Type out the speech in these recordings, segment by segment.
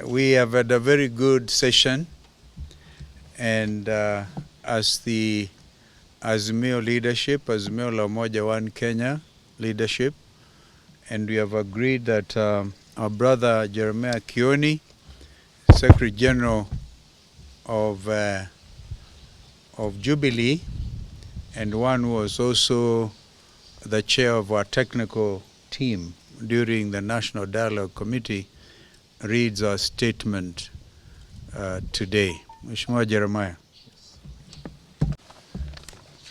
We have had a very good session, and as the Azimio leadership, Azimio la Umoja One Kenya leadership, and we have agreed that our brother Jeremiah Kioni, Secretary General of Jubilee, and one who was also the chair of our technical team during the National Dialogue Committee, reads our statement today. Mheshimiwa Jeremiah.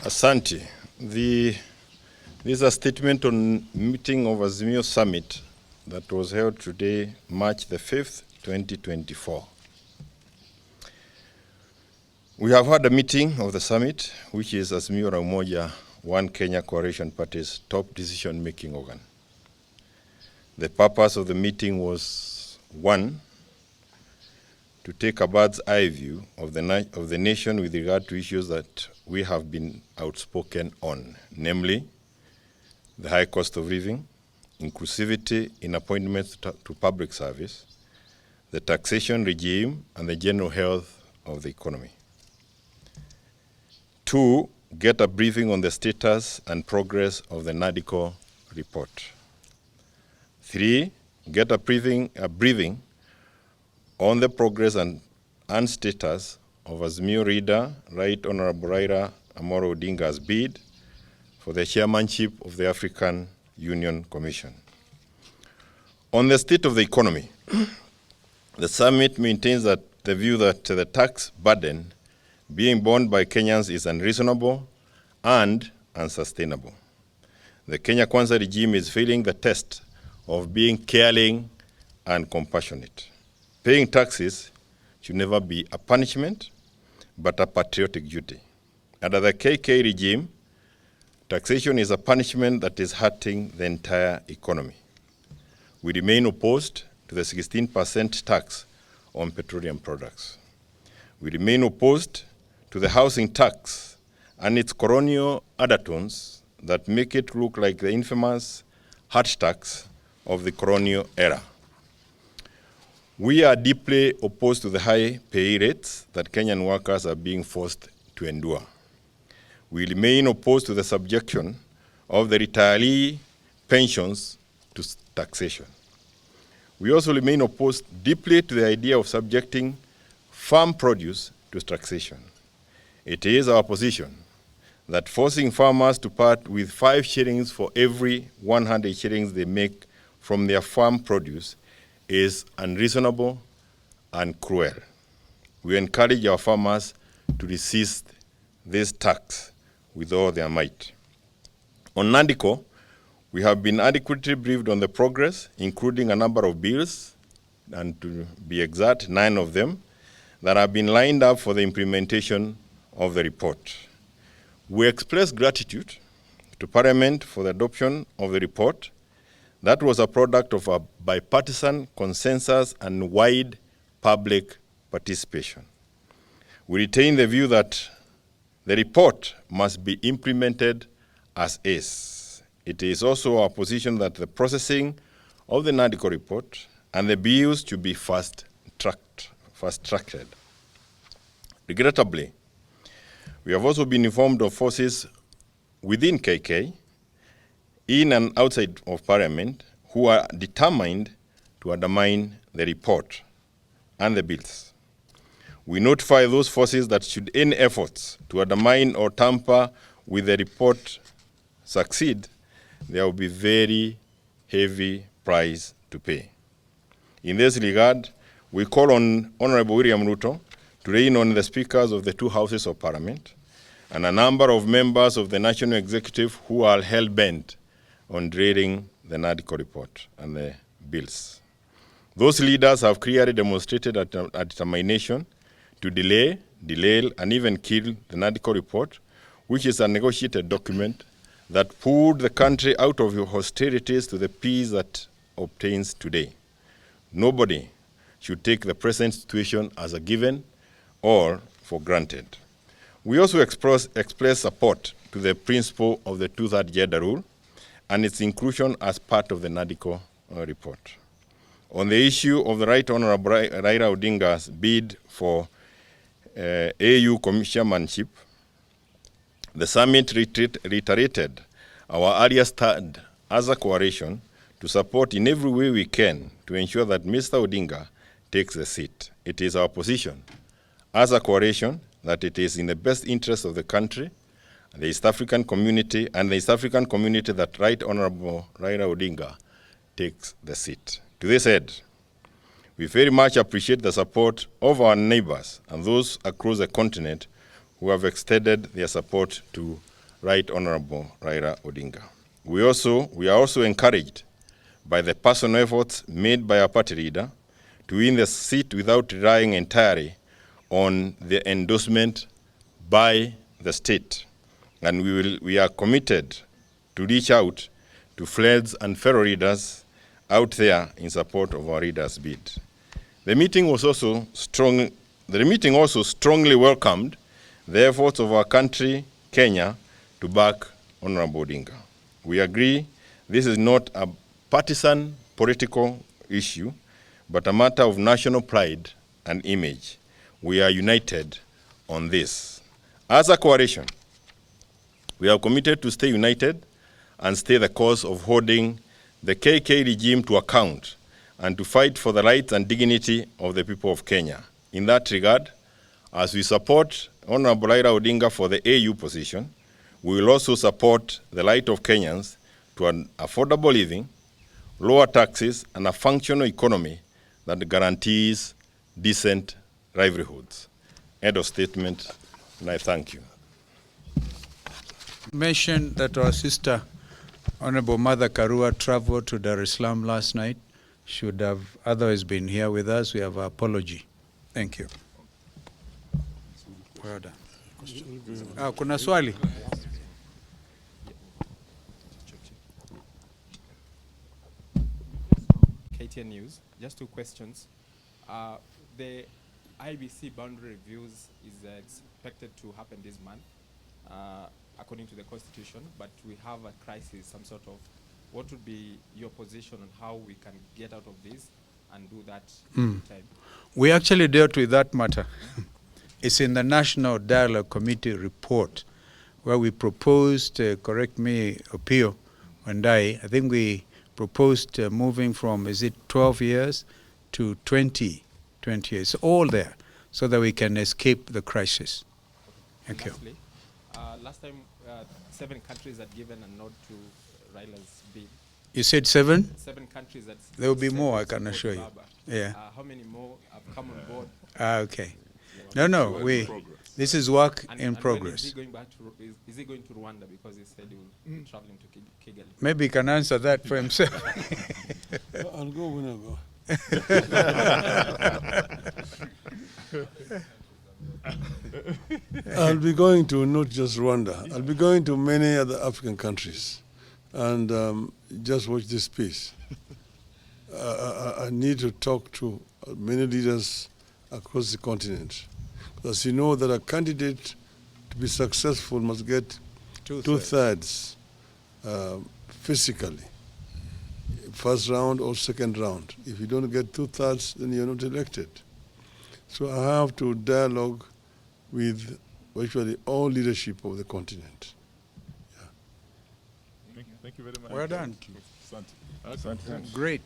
Asante. This is a statement on meeting of Azimio Summit that was held today, March the 5th, 2024. We have had a meeting of the summit, which is Azimio la Umoja One Kenya Coalition Party's top decision-making organ. The purpose of the meeting was, one, to take a bird's eye view of the nation with regard to issues that we have been outspoken on, namely the high cost of living, inclusivity in appointments to public service, the taxation regime, and the general health of the economy. Two, get a briefing on the status and progress of the NADCO report. Three, get a briefing on the progress and status of Azimio leader, Right Honorable Raila Odinga's bid for the chairmanship of the African Union Commission. On the state of the economy, the summit maintains that the view that the tax burden being borne by Kenyans is unreasonable and unsustainable. The Kenya Kwanza regime is failing the test of being caring and compassionate. Paying taxes should never be a punishment, but a patriotic duty. Under the KK regime, taxation is a punishment that is hurting the entire economy. We remain opposed to the 16% tax on petroleum products. We remain opposed to the housing tax and its colonial undertones that make it look like the infamous hut tax of the colonial era. We are deeply opposed to the high pay rates that Kenyan workers are being forced to endure. We remain opposed to the subjection of the retiree pensions to taxation. We also remain opposed deeply to the idea of subjecting farm produce to taxation. It is our position that forcing farmers to part with 5 shillings for every 100 shillings they make from their farm produce is unreasonable and cruel. We encourage our farmers to resist this tax with all their might. On NADCO, we have been adequately briefed on the progress, including a number of bills, and to be exact, 9 of them, that have been lined up for the implementation of the report. We express gratitude to Parliament for the adoption of the report. That was a product of a bipartisan consensus and wide public participation. We retain the view that the report must be implemented as is. It is also our position that the processing of the NADCO report and the bills should be fast-tracked. Regrettably, we have also been informed of forces within KK, in and outside of Parliament, who are determined to undermine the report and the bills. We notify those forces that should any efforts to undermine or tamper with the report succeed, there will be very heavy price to pay. In this regard, we call on Honorable William Ruto to rein on the speakers of the 2 houses of Parliament and a number of members of the National Executive who are hell-bent on derailing the NADCO report and the bills. Those leaders have clearly demonstrated a determination to delay, and even kill the NADCO report, which is a negotiated document that pulled the country out of hostilities to the peace that obtains today. Nobody should take the present situation as a given or for granted. We also express support to the principle of the 2/3 gender rule and its inclusion as part of the NADCO report. On the issue of the Right Honorable Raila Odinga's bid for AU chairmanship, the summit reiterated our earlier stand as a coalition to support in every way we can to ensure that Mr. Odinga takes the seat. It is our position as a coalition that it is in the best interest of the country, the East African community, and the East African community that Right Honorable Raila Odinga takes the seat. To this end, we very much appreciate the support of our neighbors and those across the continent who have extended their support to Right Honorable Raila Odinga. We are also encouraged by the personal efforts made by our party leader to win the seat without relying entirely on the endorsement by the state. And we are committed to reach out to friends and fellow leaders out there in support of our leader's bid. The meeting also strongly welcomed the efforts of our country, Kenya, to back Honorable Odinga. We agree this is not a partisan political issue, but a matter of national pride and image. We are united on this. As a coalition, we are committed to stay united and stay the course of holding the KK regime to account and to fight for the rights and dignity of the people of Kenya. In that regard, as we support Honorable Raila Odinga for the AU position, we will also support the right of Kenyans to an affordable living, lower taxes, and a functional economy that guarantees decent livelihoods. End of statement, and I thank you. Mentioned that our sister, Honorable Mother Karua, traveled to Dar es Salaam last night. Should have otherwise been here with us. We have our apology. Thank you. Well done. Kuna swali? KTN News. Just two questions. The IBC boundary reviews is expected to happen this month, according to the Constitution, but we have a crisis, some sort of. What would be your position on how we can get out of this and do that in time? We actually dealt with that matter. It's in the National Dialogue Committee report, where we proposed, correct me, Opio and I think we proposed moving from, 12 years to 20 years, all there, so that we can escape the crisis. Thank you. Last time, 7 countries had given a nod to Raila's bid. You said 7? 7 countries that... There will be more, I can assure you. Yeah. How many more have come on board? Okay. No, this is work in progress. Is he going back to, is he going to Rwanda, because he said he will be traveling to Kigali? Maybe he can answer that for himself. I'll go when I go. I'll be going to not just Rwanda. I'll be going to many other African countries. And just watch this piece. I need to talk to many leaders across the continent. Because you know that a candidate to be successful must get two-thirds physically, first round or second round. If you don't get two-thirds, then you're not elected. So I have to dialogue with virtually all leadership of the continent. Thank you very much. Well done. Asante. Great.